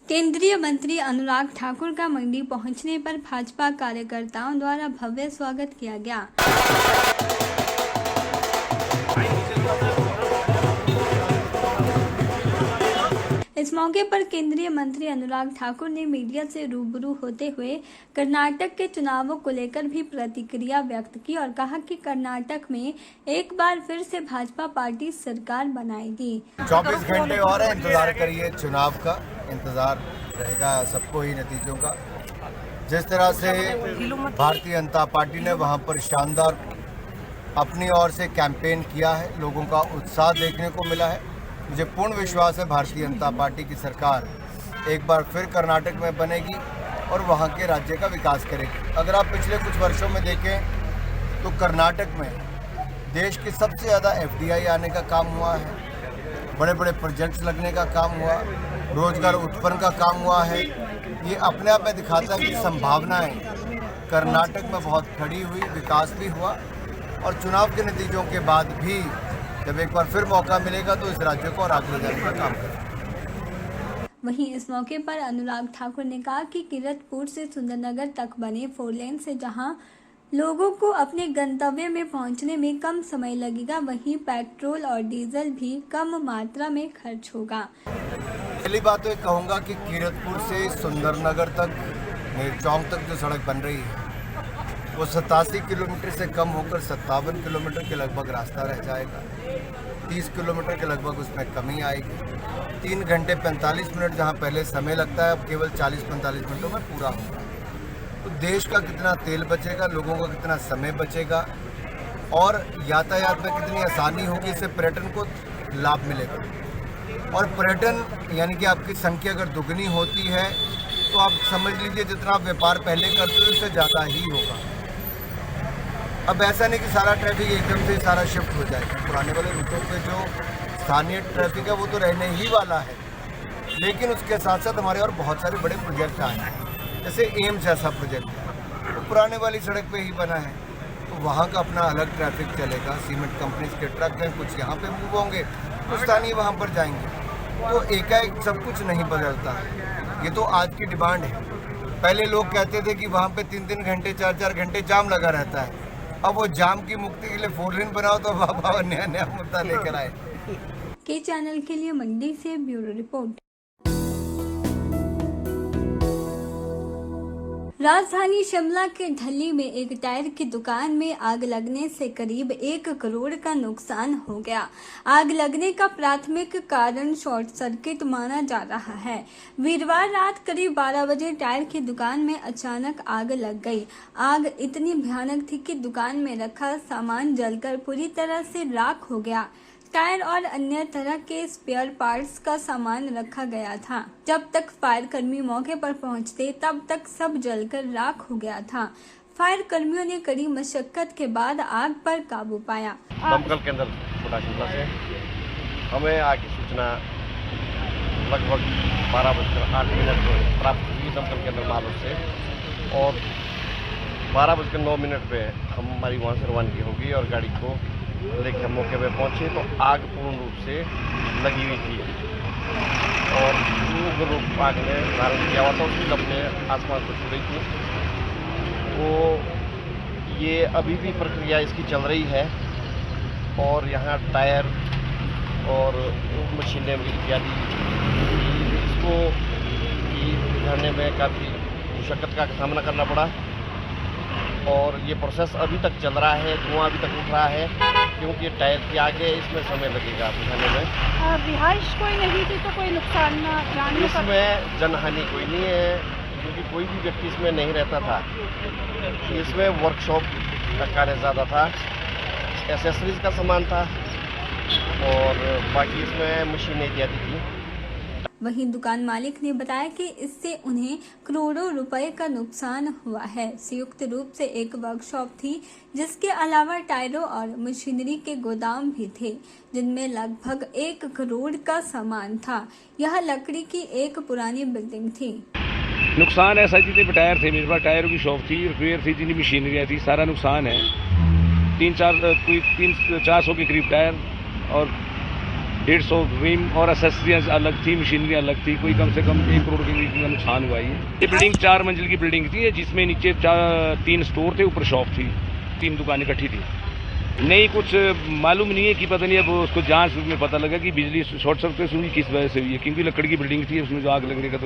केंद्रीय मंत्री अनुराग ठाकुर का मंडी पहुंचने पर भाजपा कार्यकर्ताओं द्वारा भव्य स्वागत किया गया। इस मौके पर केंद्रीय मंत्री अनुराग ठाकुर ने मीडिया से रूबरू होते हुए कर्नाटक के चुनावों को लेकर भी प्रतिक्रिया व्यक्त की और कहा कि कर्नाटक में एक बार फिर से भाजपा पार्टी सरकार बनाएगी। 24 घंटे और है, इंतजार करिए, चुनाव का इंतजार रहेगा सबको ही नतीजों का। जिस तरह से भारतीय जनता पार्टी ने वहां पर शानदार अपनी ओर से कैंपेन किया है, लोगों का उत्साह देखने को मिला है। मुझे पूर्ण विश्वास है भारतीय जनता पार्टी की सरकार एक बार फिर कर्नाटक में बनेगी और वहां के राज्य का विकास करेगी। अगर आप पिछले कुछ वर्षों में देखें तो कर्नाटक में देश की सबसे ज़्यादा FDI आने का काम हुआ है, बड़े बड़े प्रोजेक्ट्स लगने का काम हुआ, रोजगार उत्पन्न का काम हुआ है। ये अपने आप में दिखाता है कि संभावनाएं कर्नाटक में बहुत खड़ी हुई, विकास भी हुआ और चुनाव के नतीजों के बाद भी जब एक बार फिर मौका मिलेगा तो इस राज्य को और आगे ले जाने का काम करेंगे। वहीं इस मौके पर अनुराग ठाकुर ने कहा कि किरतपुर से सुंदरनगर तक बने 4 लेन से जहां लोगों को अपने गंतव्य में पहुंचने में कम समय लगेगा, वहीं पेट्रोल और डीजल भी कम मात्रा में खर्च होगा। पहली बात तो ये कहूँगा कि किरतपुर से सुंदरनगर तक नेर चौक तक जो सड़क बन रही है वो 87 किलोमीटर से कम होकर 57 किलोमीटर के लगभग रास्ता रह जाएगा। 30 किलोमीटर के लगभग उसमें कमी आएगी। 3 घंटे 45 मिनट जहाँ पहले समय लगता है अब केवल 40-45 मिनटों में पूरा होगा। तो देश का कितना तेल बचेगा, लोगों का कितना समय बचेगा और यातायात में कितनी आसानी होगी, इससे पर्यटन को लाभ मिलेगा। और पर्यटन यानी कि आपकी संख्या अगर दुगनी होती है तो आप समझ लीजिए जितना आप व्यापार पहले करते थे उससे ज़्यादा ही होगा। अब ऐसा नहीं कि सारा ट्रैफिक एकदम से सारा शिफ्ट हो जाएगा। पुराने वाले रूटों पे जो स्थानीय ट्रैफिक है वो तो रहने ही वाला है, लेकिन उसके साथ साथ हमारे और बहुत सारे बड़े प्रोजेक्ट आए हैं। जैसे एम्स जैसा प्रोजेक्ट है वो पुराने वाली सड़क पे ही बना है, तो वहाँ का अपना अलग ट्रैफिक चलेगा। सीमेंट कंपनीज के ट्रक हैं, कुछ यहाँ पे मूव होंगे, कुछ स्थानीय वहाँ पर जाएंगे। तो एकाएक सब कुछ नहीं बदलता, ये तो आज की डिमांड है। पहले लोग कहते थे कि वहाँ पे 3-3 घंटे 4-4 घंटे जाम लगा रहता है, अब वो जाम की मुक्ति के लिए 4 लेन बनाओ तो बाबा नया नया मुद्दा लेकर आए। के चैनल के लिए मंडी से ब्यूरो रिपोर्ट। राजधानी शिमला के ढली में एक टायर की दुकान में आग लगने से करीब 1 करोड़ का नुकसान हो गया। आग लगने का प्राथमिक कारण शॉर्ट सर्किट माना जा रहा है। वीरवार रात करीब 12 बजे टायर की दुकान में अचानक आग लग गई। आग इतनी भयानक थी कि दुकान में रखा सामान जलकर पूरी तरह से राख हो गया। टायर और अन्य तरह के स्पेयर पार्ट्स का सामान रखा गया था। जब तक फायर कर्मी मौके पर पहुंचते तब तक सब जलकर राख हो गया था। फायर कर्मियों ने कड़ी मशक्कत के बाद आग पर काबू पाया। दमकल केंद्र छोटा शिमला से हमें आग की सूचना लगभग 12:08 पर प्राप्त हुई दमकल केंद्र मालूम से, और 12:09 पे हमारी वहाँ से रवानगी होगी और गाड़ी को लेकर हम मौके पे पहुँचे तो आग पूर्ण रूप से लगी हुई थी और पूर्ण रूप आग ने धारण किया हुआ था, उसकी लपटें आसमान को छू रही थी। तो ये अभी भी प्रक्रिया इसकी चल रही है और यहाँ टायर और मशीनें इत्यादि इसको बुझाने में काफ़ी मुशक्कत का सामना करना पड़ा और ये प्रोसेस अभी तक चल रहा है। धुआं अभी तक उठ रहा है क्योंकि टायर की आग है, इसमें समय लगेगा बुझाने में। रिहाइश कोई नहीं थी तो कोई नुकसान जानने का? इसमें जनहानि कोई नहीं है क्योंकि कोई भी व्यक्ति इसमें नहीं रहता था। इसमें वर्कशॉप का कार्य ज़्यादा था, एसेसरीज का सामान था और बाकी इसमें मशीनें इत्यादि थी। वहीं दुकान मालिक ने बताया कि इससे उन्हें करोड़ों रुपए का नुकसान हुआ है। संयुक्त रूप से एक वर्कशॉप थी जिसके अलावा टायरों और मशीनरी के गोदाम भी थे जिनमें लगभग 1 करोड़ का सामान था। यह लकड़ी की एक पुरानी बिल्डिंग थी। नुकसान ऐसा जितने टायर थे, मेरे पास टायरों की शॉप थी, रिपेयर थी, जितनी मशीनरियाँ थी, सारा नुकसान है। 300-400 के करीब टायर और 150 रिम और एसेसरीज अलग थी, मशीनरी अलग थी, कोई कम से कम 1 करोड़ के करीब का नुकसान हुआ ये बिल्डिंग 4 मंजिल की बिल्डिंग थी, जिसमें नीचे 3 स्टोर थे, ऊपर शॉप थी, 3 दुकानें इकट्ठी थी। नहीं, कुछ मालूम नहीं है कि पता नहीं, अब उसको जांच में पता लगा कि बिजली शॉर्ट सर्किट हुई किस वजह से हुई है, क्योंकि लकड़ी की बिल्डिंग थी, उसमें जो आग लगने का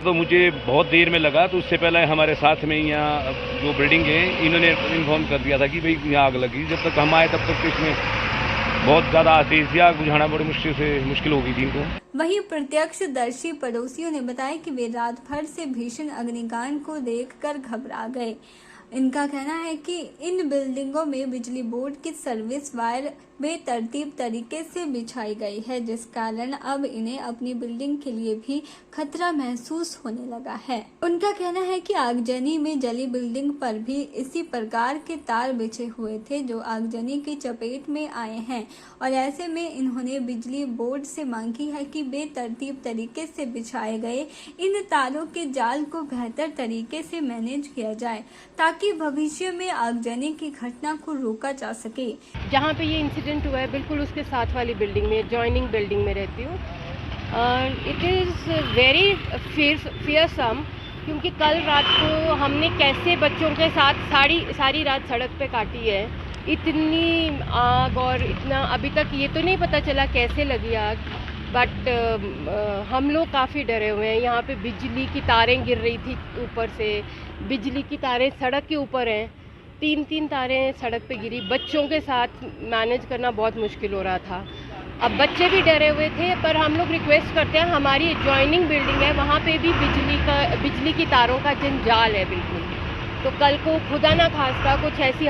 तो मुझे बहुत देर में लगा। तो उससे पहले हमारे साथ में यहाँ जो बिल्डिंग है, इन्होंने इन्फॉर्म कर दिया था कि भाई यहाँ आग लगी। जब तक हम आए तब तक तो इसमें बहुत ज़्यादा तेज़ आग बुझाना बड़ी मुश्किल हो गई थी इनको। वहीं प्रत्यक्षदर्शी पड़ोसियों ने बताया कि वे रात भर से भीषण अग्निकांड को देखकर घबरा गए। इनका कहना है कि इन बिल्डिंगों में बिजली बोर्ड की सर्विस वायर बेतरतीब तरीके से बिछाई गई है, जिस कारण अब इन्हें अपनी बिल्डिंग के लिए भी खतरा महसूस होने लगा है। उनका कहना है कि आगजनी में जली बिल्डिंग पर भी इसी प्रकार के तार बिछे हुए थे, जो आगजनी की चपेट में आए हैं, और ऐसे में इन्होंने बिजली बोर्ड से मांग की है कि बेतरतीब तरीके से बिछाए गए इन तारों के जाल को बेहतर तरीके से मैनेज किया जाए, ताकि भविष्य में आगजनी की घटना को रोका जा सके। जहाँ पे ये इंसिडेंट हुआ है बिल्कुल उसके साथ वाली बिल्डिंग में, जॉइनिंग बिल्डिंग में रहती हूँ। इट इज़ वेरी फियरसम, क्योंकि कल रात को हमने कैसे बच्चों के साथ सारी रात सड़क पे काटी है। इतनी आग और इतना अभी तक ये तो नहीं पता चला कैसे लगी आग, बट हम लोग काफ़ी डरे हुए हैं। यहाँ पे बिजली की तारें गिर रही थी ऊपर से, बिजली की तारें सड़क के ऊपर हैं, 3 तारें सड़क पे गिरी। बच्चों के साथ मैनेज करना बहुत मुश्किल हो रहा था। अब बच्चे भी डरे हुए थे, पर हम लोग रिक्वेस्ट करते हैं, हमारी जॉइनिंग बिल्डिंग है, वहाँ पे भी बिजली की तारों का जंजाल है बिल्कुल। तो कल को खुदा ना खास्ता कुछ ऐसी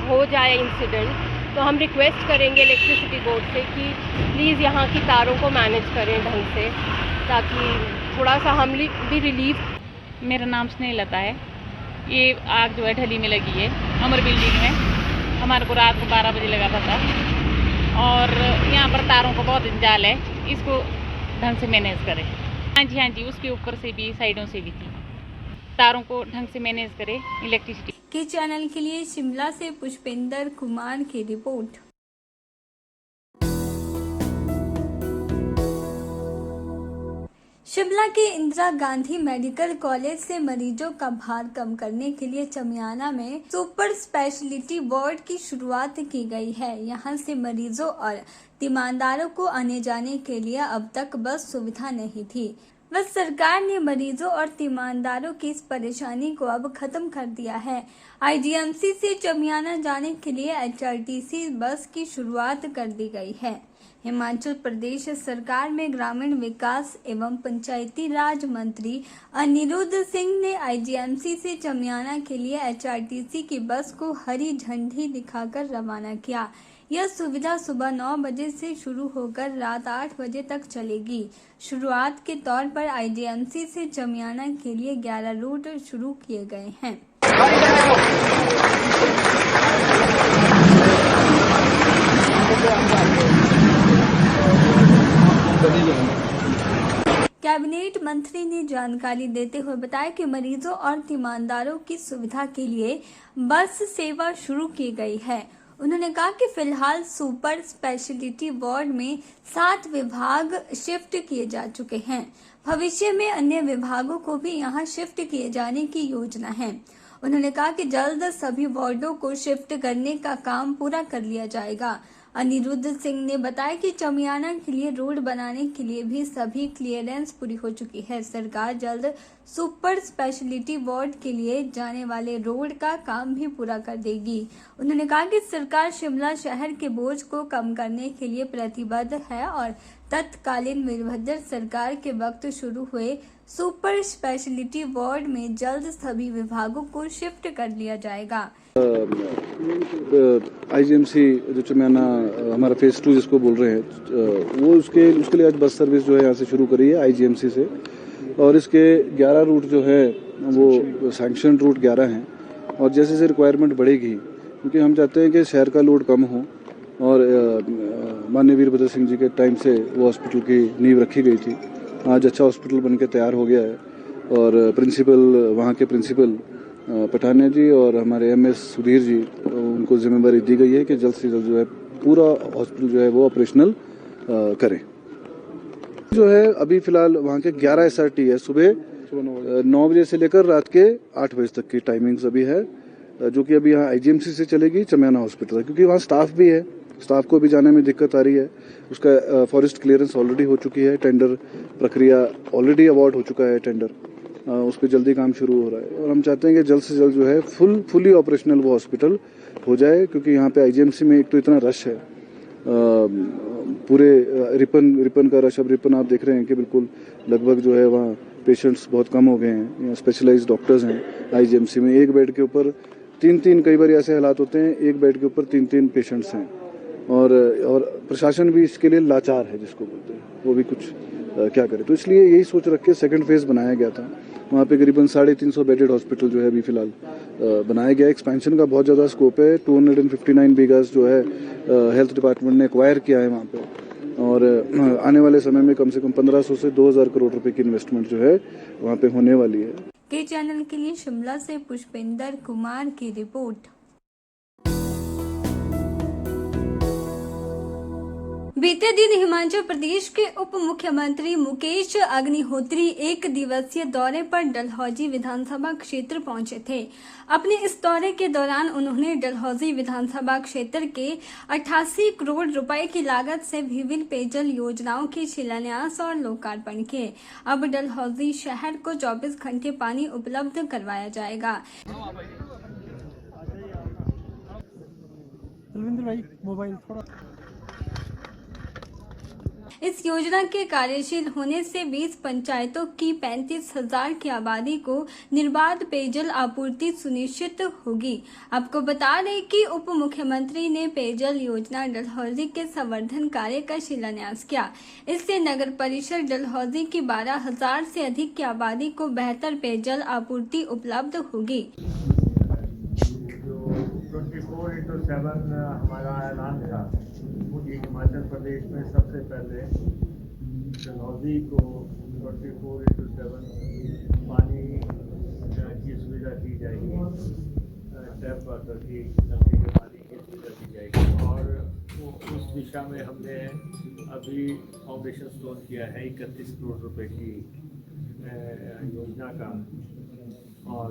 हो जाए इंसिडेंट, तो हम रिक्वेस्ट करेंगे इलेक्ट्रिसिटी बोर्ड से कि प्लीज़ यहाँ की तारों को मैनेज करें ढंग से, ताकि थोड़ा सा हम भी रिलीफ। मेरा नाम स्नेहलता है। ये आग जो है ढली में लगी है, अमर बिल्डिंग में। हमारे को रात को 12 बजे लगा पता, और यहाँ पर तारों का बहुत जंजाल है, इसको ढंग से मैनेज करें। हाँ जी, उसके ऊपर से भी साइडों से भी थी, तारों को ढंग से मैनेज करें इलेक्ट्रिसिटी के चैनल के लिए शिमला से पुष्पेंद्र कुमार की रिपोर्ट। शिमला के इंदिरा गांधी मेडिकल कॉलेज से मरीजों का भार कम करने के लिए चमियाना में सुपर स्पेशलिटी वार्ड की शुरुआत की गई है। यहां से मरीजों और तीमारदारों को आने जाने के लिए अब तक बस सुविधा नहीं थी। बस सरकार ने मरीजों और तीमारदारों की इस परेशानी को अब खत्म कर दिया है। आईजीएमसी से चमियाना जाने के लिए एचआरटीसी बस की शुरुआत कर दी गई है। हिमाचल प्रदेश सरकार में ग्रामीण विकास एवं पंचायती राज मंत्री अनिरुद्ध सिंह ने आईजीएमसी से चमियाना के लिए एचआरटीसी की बस को हरी झंडी दिखाकर रवाना किया। यह सुविधा सुबह 9 बजे से शुरू होकर रात 8 बजे तक चलेगी। शुरुआत के तौर पर आईजीएमसी से चमियाना के लिए 11 रूट शुरू किए गए हैं। कैबिनेट मंत्री ने जानकारी देते हुए बताया कि मरीजों और तीमारदारों की सुविधा के लिए बस सेवा शुरू की गई है। उन्होंने कहा कि फिलहाल सुपर स्पेशलिटी वार्ड में 7 विभाग शिफ्ट किए जा चुके हैं। भविष्य में अन्य विभागों को भी यहां शिफ्ट किए जाने की योजना है। उन्होंने कहा कि जल्द सभी वार्डों को शिफ्ट करने का काम पूरा कर लिया जाएगा। अनिरुद्ध सिंह ने बताया कि चमियाना के लिए रोड बनाने के लिए भी सभी क्लियरेंस पूरी हो चुकी है। सरकार जल्द सुपर स्पेशलिटी वार्ड के लिए जाने वाले रोड का काम भी पूरा कर देगी। उन्होंने कहा कि सरकार शिमला शहर के बोझ को कम करने के लिए प्रतिबद्ध है और तत्कालीन वीरभद्र सरकार के वक्त शुरू हुए सुपर स्पेशलिटी वार्ड में जल्द सभी विभागों को शिफ्ट कर लिया जाएगा। आईजीएमसी जो चमियाना हमारा फेज 2 जिसको बोल रहे हैं, वो उसके लिए आज बस सर्विस जो है यहाँ से शुरू करी है आईजीएमसी से, और इसके 11 रूट जो है वो सैंक्शन रूट 11 हैं। और जैसे जैसे रिक्वायरमेंट बढ़ेगी, क्योंकि हम चाहते हैं कि शहर का लोड कम हो, और माननीय वीरभद्र सिंह जी के टाइम से वो हॉस्पिटल की नींव रखी गई थी। आज अच्छा हॉस्पिटल बनके तैयार हो गया है, और वहाँ के प्रिंसिपल पठानिया जी और हमारे एमएस सुधीर जी, उनको जिम्मेदारी दी गई है कि जल्द से जल्द जो है पूरा हॉस्पिटल जो है वो ऑपरेशनल करें। जो है अभी फिलहाल वहाँ के 11 SRT है, सुबह 9 बजे से लेकर रात के 8 बजे तक की टाइमिंग्स अभी है, जो कि अभी यहाँ IGMC से चलेगी चमैना हॉस्पिटल, क्योंकि वहाँ स्टाफ भी है, स्टाफ को भी जाने में दिक्कत आ रही है। उसका फॉरेस्ट क्लियरेंस ऑलरेडी हो चुकी है, टेंडर प्रक्रिया ऑलरेडी अवार्ड हो चुका है, टेंडर उस पर जल्दी काम शुरू हो रहा है और हम चाहते हैं कि जल्द से जल्द जो है फुली ऑपरेशनल वो हॉस्पिटल हो जाए, क्योंकि यहाँ पे IGMC में एक तो इतना रश है, पूरे रिपन का रश। अब रिपन आप देख रहे हैं कि बिल्कुल लगभग जो है वहाँ पेशेंट्स बहुत कम हो गए हैं, यहाँ स्पेशलाइज्ड डॉक्टर्स हैं IGMC में। एक बेड के ऊपर 3-3, कई बार ऐसे हालात होते हैं एक बेड के ऊपर 3-3 पेशेंट्स हैं और प्रशासन भी इसके लिए लाचार है, जिसको बोलते हैं, वो भी कुछ क्या करे। तो इसलिए यही सोच रख के सेकंड फेज बनाया गया था। वहाँ पे करीबन 350 बेडेड हॉस्पिटल जो है अभी फिलहाल बनाया गया। एक्सपेंशन का बहुत ज़्यादा स्कोप है। 259 बीघास जो है हेल्थ डिपार्टमेंट ने एक्वायर किया है वहाँ पे, और आने वाले समय में कम से कम 1500 से 2000 करोड़ रुपए की इन्वेस्टमेंट जो है वहाँ पे होने वाली है। के चैनल के लिए शिमला से पुष्पेंद्र कुमार की रिपोर्ट। बीते दिन हिमाचल प्रदेश के उप मुख्यमंत्री मुकेश अग्निहोत्री एक दिवसीय दौरे पर डलहौजी विधानसभा क्षेत्र पहुंचे थे। अपने इस दौरे के दौरान उन्होंने डलहौजी विधानसभा क्षेत्र के 88 करोड़ रुपए की लागत से विभिन्न पेयजल योजनाओं के शिलान्यास और लोकार्पण किए। अब डलहौजी शहर को 24 घंटे पानी उपलब्ध करवाया जाएगा। इस योजना के कार्यशील होने से 20 पंचायतों की 35,000 की आबादी को निर्बाध पेयजल आपूर्ति सुनिश्चित होगी। आपको बता दें कि उप मुख्यमंत्री ने पेयजल योजना डलहौजी के संवर्धन कार्य का शिलान्यास किया। इससे नगर परिषद डलहौजी की 12,000 से अधिक की आबादी को बेहतर पेयजल आपूर्ति उपलब्ध होगी। 24/7 हमारा ऐलान था कि हिमाचल प्रदेश में सबसे पहले डलहौजी को 24/7 पानी की सुविधा दी जाएगी, टैप वाटर की, नलके के पानी की सुविधा दी जाएगी। और उस दिशा में हमने अभी फाउंडेशन स्टोन किया है 31 करोड़ रुपए की योजना का, और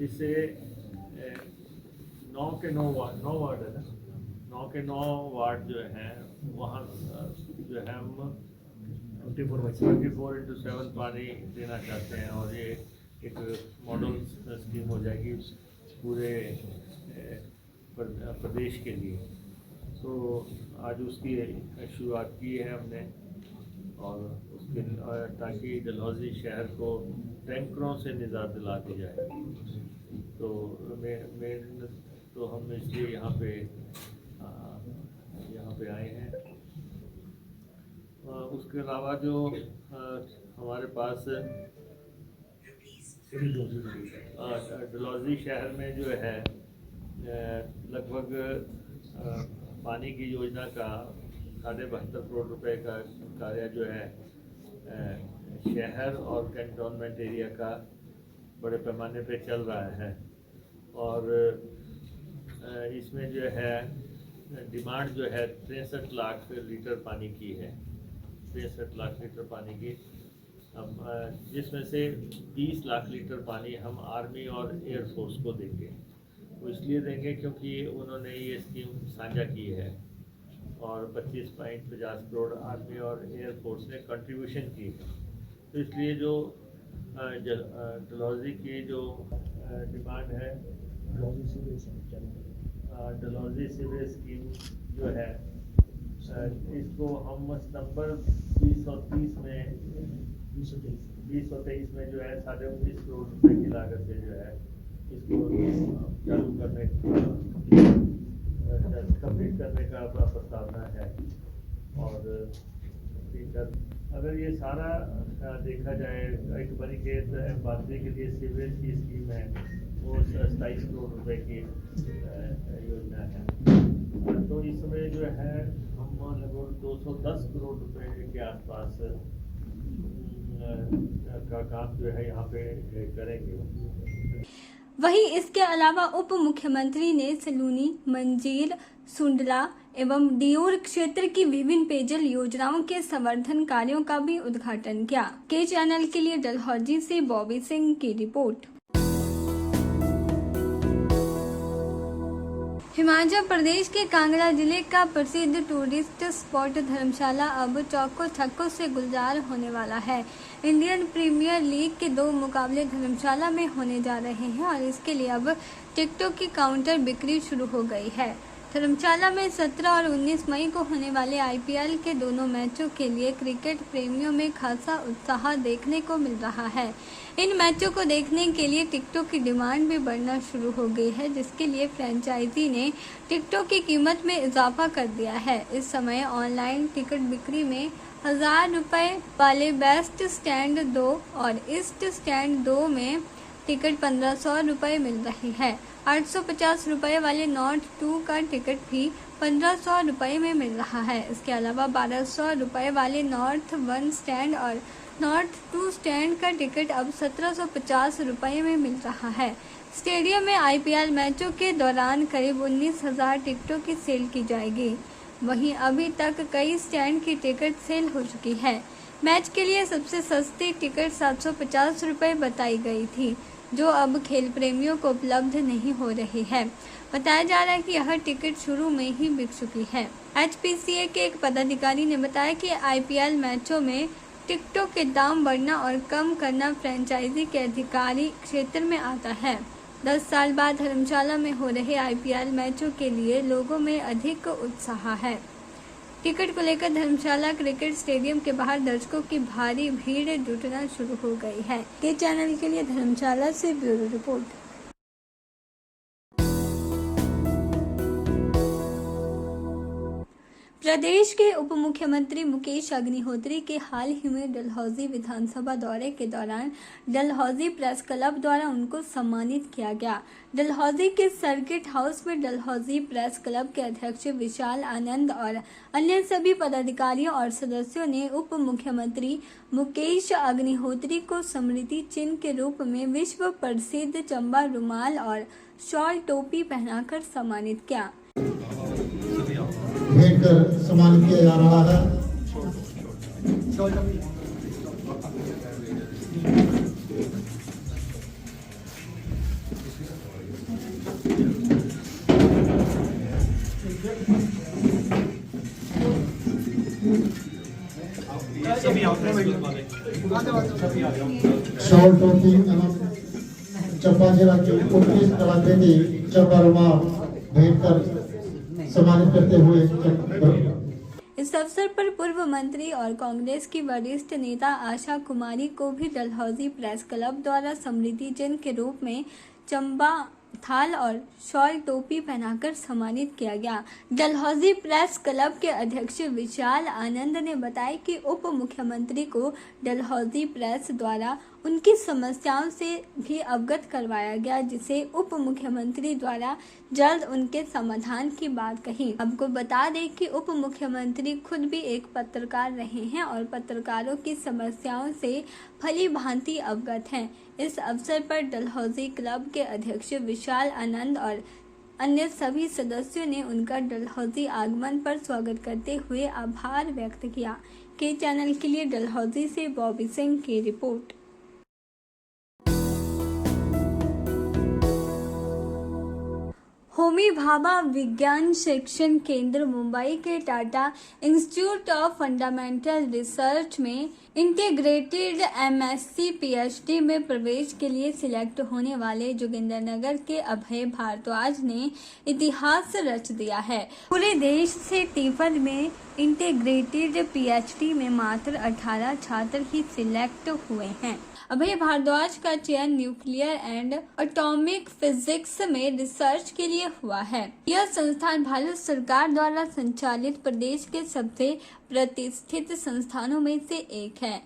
इससे 9 के 9 वार्ड है ना, 9 के 9 वार्ड जो हैं वहाँ जो है हम 24/7 पानी देना चाहते हैं, और ये एक मॉडल स्कीम हो जाएगी पूरे प्रदेश के लिए। तो आज उसकी शुरुआत की है हमने, और उसके ताकि डलहौजी शहर को टैंकरों से निजात दिला दी जाए। तो मेन तो हम इसलिए यहाँ पे आए हैं। उसके अलावा जो हमारे पास डलहौजी शहर में जो है लगभग पानी की योजना का 72.5 करोड़ रुपए का कार्य जो है शहर और कैंटोनमेंट एरिया का बड़े पैमाने पे चल रहा है, और इसमें जो है डिमांड जो है 63 लाख लीटर पानी की है, 63 लाख लीटर पानी की, जिसमें से 20 लाख लीटर पानी हम आर्मी और एयरफोर्स को देंगे। वो इसलिए देंगे क्योंकि उन्होंने ये स्कीम साझा की है, और 25.50 करोड़ आर्मी और एयरफोर्स ने कंट्रीब्यूशन की है। तो इसलिए जो डलहौजी की जो डिमांड है, डलहौजी सीवरेज स्कीम जो है, इसको हम सितंबर 2023 में जो है 19.5 करोड़ रुपए की लागत से जो है इसको चालू करने कंप्लीट करने का प्रस्तावना है। और अगर ये सारा देखा जाए, एक बनीखेत बादली के लिए सीवरेज की स्कीम है, वो 27 करोड़ रुपए की योजना है। तो इसमें जो है हम लगभग 210 करोड़ रुपए के आसपास का काम जो है यहाँ पे करेंगे। वहीं इसके अलावा उप मुख्यमंत्री ने सलूनी, मंजीर, सुंडला एवं डियोर क्षेत्र की विभिन्न पेयजल योजनाओं के संवर्धन कार्यों का भी उद्घाटन किया। के चैनल के लिए डलहौजी से बॉबी सिंह की रिपोर्ट। हिमाचल प्रदेश के कांगड़ा जिले का प्रसिद्ध टूरिस्ट स्पॉट धर्मशाला अब चौको छक्कों से गुलजार होने वाला है। इंडियन प्रीमियर लीग के 2 मुकाबले धर्मशाला में होने जा रहे हैं और इसके लिए अब टिकटों की काउंटर बिक्री शुरू हो गई है। धर्मशाला में 17 और 19 मई को होने वाले आईपीएल के दोनों मैचों के लिए क्रिकेट प्रेमियों में खासा उत्साह देखने को मिल रहा है। इन मैचों को देखने के लिए टिकटों की डिमांड भी बढ़ना शुरू हो गई है, जिसके लिए फ्रेंचाइजी ने टिकटों की कीमत में इजाफा कर दिया है। इस समय ऑनलाइन टिकट बिक्री में 1000 रुपये वाले वेस्ट स्टैंड 2 और ईस्ट स्टैंड 2 में टिकट 1500 रुपये मिल रही है। 850 रुपये वाले नॉर्थ 2 का टिकट भी 1500 रुपये में मिल रहा है। इसके अलावा 1200 रुपये वाले नॉर्थ 1 स्टैंड और नॉर्थ 2 स्टैंड का टिकट अब 1750 रुपये में मिल रहा है। स्टेडियम में आईपीएल मैचों के दौरान करीब 19,000 टिकटों की सेल की जाएगी। वहीं अभी तक कई स्टैंड की टिकट सेल हो चुकी है। मैच के लिए सबसे सस्ती टिकट 750 रुपये बताई गई थी, जो अब खेल प्रेमियों को उपलब्ध नहीं हो रही है। बताया जा रहा है कि यह टिकट शुरू में ही बिक चुकी है। एचपीसीए के एक पदाधिकारी ने बताया कि आईपीएल मैचों में टिकटों के दाम बढ़ना और कम करना फ्रेंचाइजी के अधिकारी क्षेत्र में आता है। 10 साल बाद धर्मशाला में हो रहे आईपीएल मैचों के लिए लोगों में अधिक उत्साह है। टिकट को लेकर धर्मशाला क्रिकेट स्टेडियम के बाहर दर्शकों की भारी भीड़ जुटना शुरू हो गई है। के चैनल के लिए धर्मशाला से ब्यूरो रिपोर्ट। प्रदेश के उप मुख्यमंत्री मुकेश अग्निहोत्री के हाल ही में डलहौजी विधानसभा दौरे के दौरान डलहौजी प्रेस क्लब द्वारा उनको सम्मानित किया गया। डलहौजी के सर्किट हाउस में डलहौजी प्रेस क्लब के अध्यक्ष विशाल आनंद और अन्य सभी पदाधिकारियों और सदस्यों ने उप मुख्यमंत्री मुकेश अग्निहोत्री को स्मृति चिन्ह के रूप में विश्व प्रसिद्ध चंबा रुमाल और शॉल टोपी पहनाकर सम्मानित किया। भेंट कर सम्मानित किया जा रहा है। शॉल टोपी एवं चंबा जिला की उत्कृष्ट कलाकृति चंबा रुमाल भेंट कर सम्मानित करते हुए इस अवसर पर पूर्व मंत्री और कांग्रेस की वरिष्ठ नेता आशा कुमारी को भी डलहौजी प्रेस क्लब द्वारा स्मृति चिन्ह के रूप में चंबा थाल और शॉल टोपी पहनाकर सम्मानित किया गया। डलहौजी प्रेस क्लब के अध्यक्ष विशाल आनंद ने बताया कि उप मुख्यमंत्री को डलहौजी प्रेस द्वारा उनकी समस्याओं से भी अवगत करवाया गया, जिसे उप मुख्यमंत्री द्वारा जल्द उनके समाधान की बात कही। आपको बता दें कि उप मुख्यमंत्री खुद भी एक पत्रकार रहे हैं और पत्रकारों की समस्याओं से भली भांति अवगत हैं। इस अवसर पर डलहौजी क्लब के अध्यक्ष विशाल आनंद और अन्य सभी सदस्यों ने उनका डलहौजी आगमन पर स्वागत करते हुए आभार व्यक्त किया। के चैनल के लिए डलहौजी से बॉबी सिंह की रिपोर्ट। होमी भाभा विज्ञान शिक्षण केंद्र मुंबई के Tata institute of fundamental research में इंटीग्रेटेड एमएससी पीएचडी में प्रवेश के लिए सिलेक्ट होने वाले जोगिंदरनगर के अभय भारद्वाज ने इतिहास रच दिया है। पूरे देश से टीफल में इंटीग्रेटेड पीएचडी में मात्र 18 छात्र ही सिलेक्ट हुए हैं। अभय भारद्वाज का चयन न्यूक्लियर एंड एटॉमिक फिजिक्स में रिसर्च के लिए हुआ है। यह संस्थान भारत सरकार द्वारा संचालित प्रदेश के सबसे प्रतिष्ठित संस्थानों में से एक है।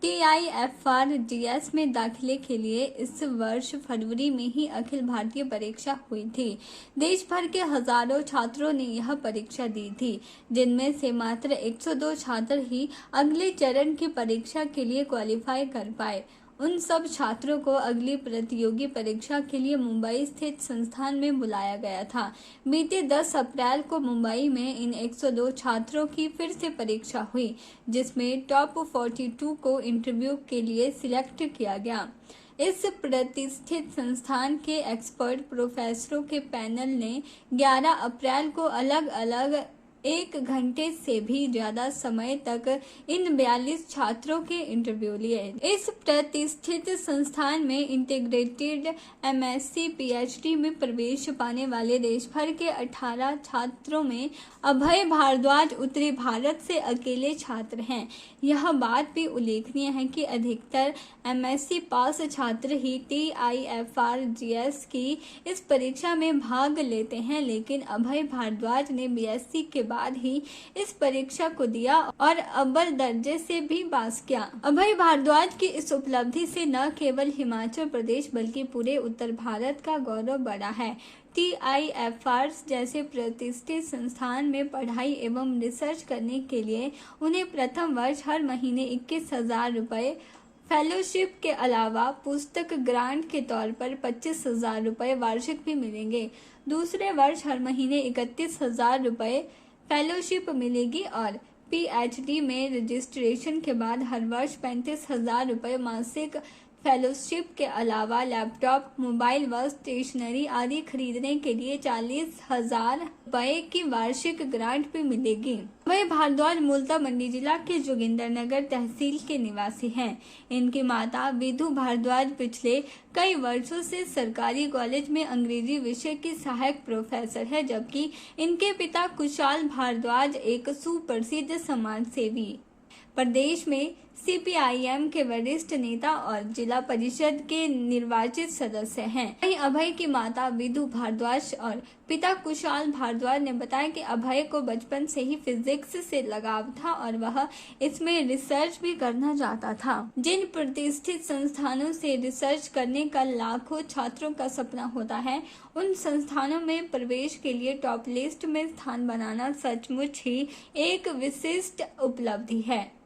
TIFR-DS में दाखिले के लिए इस वर्ष फरवरी में ही अखिल भारतीय परीक्षा हुई थी। देश भर के हजारों छात्रों ने यह परीक्षा दी थी, जिनमें से मात्र 102 छात्र ही अगले चरण की परीक्षा के लिए क्वालिफाई कर पाए। उन सब छात्रों को अगली प्रतियोगी परीक्षा के लिए मुंबई स्थित संस्थान में बुलाया गया था। बीते 10 अप्रैल को मुंबई में इन 102 छात्रों की फिर से परीक्षा हुई, जिसमें टॉप 42 को इंटरव्यू के लिए सिलेक्ट किया गया। इस प्रतिष्ठित संस्थान के एक्सपर्ट प्रोफेसरों के पैनल ने 11 अप्रैल को अलग अलग 1 घंटे से भी ज्यादा समय तक इन 42 छात्रों के इंटरव्यू लिए। इस प्रतिष्ठित संस्थान में इंटीग्रेटेड MSc PhD में प्रवेश पाने वाले देश भर के 18 छात्रों में अभय भारद्वाज उत्तरी भारत से अकेले छात्र हैं। यह बात भी उल्लेखनीय है कि अधिकतर MSc पास छात्र ही TIFR-GS की इस परीक्षा में भाग लेते हैं, लेकिन अभय भारद्वाज ने BSc के बाद ही इस परीक्षा को दिया और अव्वल दर्जे से भी पास किया। अभय भारद्वाज की इस उपलब्धि से न केवल हिमाचल प्रदेश बल्कि पूरे उत्तर भारत का गौरव बढ़ा है। TIFR जैसे प्रतिष्ठित संस्थान में पढ़ाई एवं रिसर्च करने के लिए उन्हें प्रथम वर्ष हर महीने 21,000 रुपये, फेलोशिप के अलावा पुस्तक ग्रांट के तौर पर 25,000 रुपये वार्षिक भी मिलेंगे। दूसरे वर्ष हर महीने 31,000 रुपये फेलोशिप मिलेगी और PhD में रजिस्ट्रेशन के बाद हर वर्ष 35,000 रुपये मासिक फेलोशिप के अलावा लैपटॉप, मोबाइल व स्टेशनरी आदि खरीदने के लिए 40,000 रुपये की वार्षिक ग्रांट भी मिलेगी। अभय भारद्वाज मूलतः मंडी जिला के जोगिंदरनगर तहसील के निवासी हैं। इनकी माता विधु भारद्वाज पिछले कई वर्षों से सरकारी कॉलेज में अंग्रेजी विषय की सहायक प्रोफेसर है, जबकि इनके पिता कुशाल भारद्वाज एक सुप्रसिद्ध समाज सेवी, प्रदेश में CPIM के वरिष्ठ नेता और जिला परिषद के निर्वाचित सदस्य हैं। वहीं अभय की माता विधु भारद्वाज और पिता कुशाल भारद्वाज ने बताया कि अभय को बचपन से ही फिजिक्स से लगाव था और वह इसमें रिसर्च भी करना चाहता था। जिन प्रतिष्ठित संस्थानों से रिसर्च करने का लाखों छात्रों का सपना होता है, उन संस्थानों में प्रवेश के लिए टॉप लिस्ट में स्थान बनाना सचमुच ही एक विशिष्ट उपलब्धि है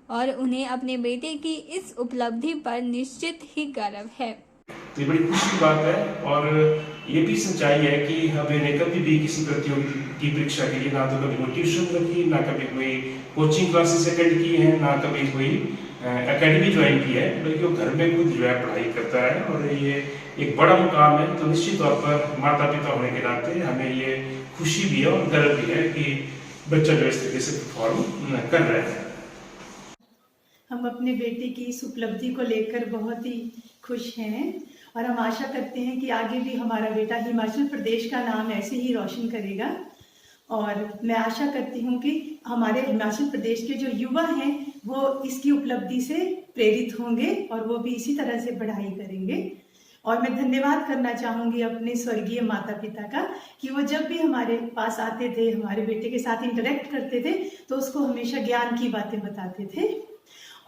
और उन्हें अपने बेटे की इस उपलब्धि पर निश्चित ही गर्व है। तो ये बड़ी खुशी की बात है और ये भी सच्चाई है कि हमने कभी भी किसी प्रतियोगी की परीक्षा के लिए ना तो कभी कोई ट्यूशन रखी, ना कभी कोई कोचिंग क्लासेस अटेंड की है, ना कभी कोई एकेडमी ज्वाइन की है, बल्कि वो घर में खुद जो है पढ़ाई करता है और ये एक बड़ा मुकाम है। तो निश्चित तौर पर माता पिता होने के नाते हमें ये खुशी भी है और गर्व भी है कि बच्चा जो इस तरीके से परफॉर्म कर रहा है। हम अपने बेटे की इस उपलब्धि को लेकर बहुत ही खुश हैं और हम आशा करते हैं कि आगे भी हमारा बेटा हिमाचल प्रदेश का नाम ऐसे ही रोशन करेगा। और मैं आशा करती हूँ कि हमारे हिमाचल प्रदेश के जो युवा हैं वो इसकी उपलब्धि से प्रेरित होंगे और वो भी इसी तरह से पढ़ाई करेंगे। और मैं धन्यवाद करना चाहूँगी अपने स्वर्गीय माता पिता का कि वो जब भी हमारे पास आते थे, हमारे बेटे के साथ इंटरेक्ट करते थे, तो उसको हमेशा ज्ञान की बातें बताते थे।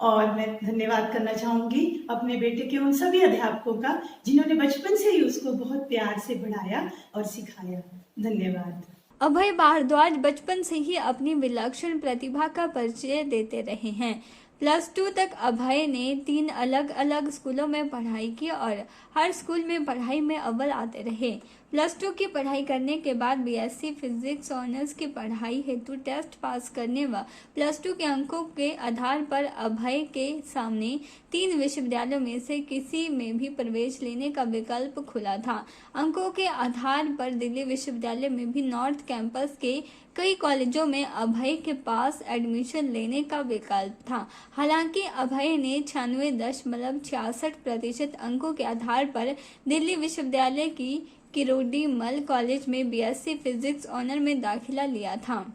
और मैं धन्यवाद करना चाहूँगी अपने बेटे के उन सभी अध्यापकों का जिन्होंने बचपन से ही उसको बहुत प्यार से पढ़ाया और सिखाया। धन्यवाद। अभय भारद्वाज बचपन से ही अपनी विलक्षण प्रतिभा का परिचय देते रहे हैं। +2 तक अभय ने 3 अलग अलग स्कूलों में पढ़ाई की और हर स्कूल में पढ़ाई में अव्वल आते रहे। +2 की पढ़ाई करने के बाद BSc फिजिक्स ऑनर्स की पढ़ाई हेतु टेस्ट पास करने व +2 के अंकों के आधार पर अभय के सामने 3 विश्वविद्यालयों में से किसी में भी प्रवेश लेने का विकल्प खुला था। अंकों के आधार पर दिल्ली विश्वविद्यालय में भी नॉर्थ कैंपस के कई कॉलेजों में अभय के पास एडमिशन लेने का विकल्प था। हालांकि अभय ने 96.66% अंकों के आधार पर दिल्ली विश्वविद्यालय की किरोड़ीमल कॉलेज में BSc फिजिक्स ऑनर में दाखिला लिया था।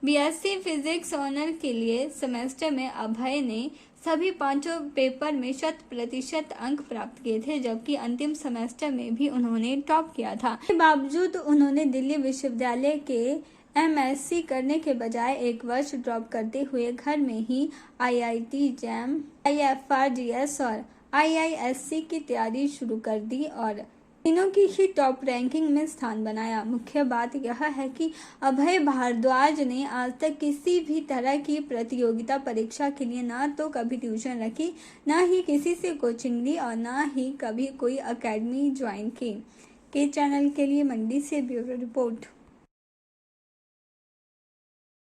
BSc फिजिक्स ऑनर के लिए सेमेस्टर में अभय ने सभी 5 पेपर में 100% अंक प्राप्त किए थे, जबकि अंतिम सेमेस्टर में भी उन्होंने टॉप किया था। इसके बावजूद उन्होंने दिल्ली विश्वविद्यालय के MSc करने के बजाय 1 वर्ष ड्रॉप करते हुए घर में ही IIT JAM, IFR-GS और IISc की तैयारी शुरू कर दी और तीनों की ही टॉप रैंकिंग में स्थान बनाया। मुख्य बात यह है कि अभय भारद्वाज ने आज तक किसी भी तरह की प्रतियोगिता परीक्षा के लिए ना तो कभी ट्यूशन रखी, ना ही किसी से कोचिंग ली और ना ही कभी कोई एकेडमी ज्वाइन की। के चैनल के लिए मंडी से ब्यूरो रिपोर्ट।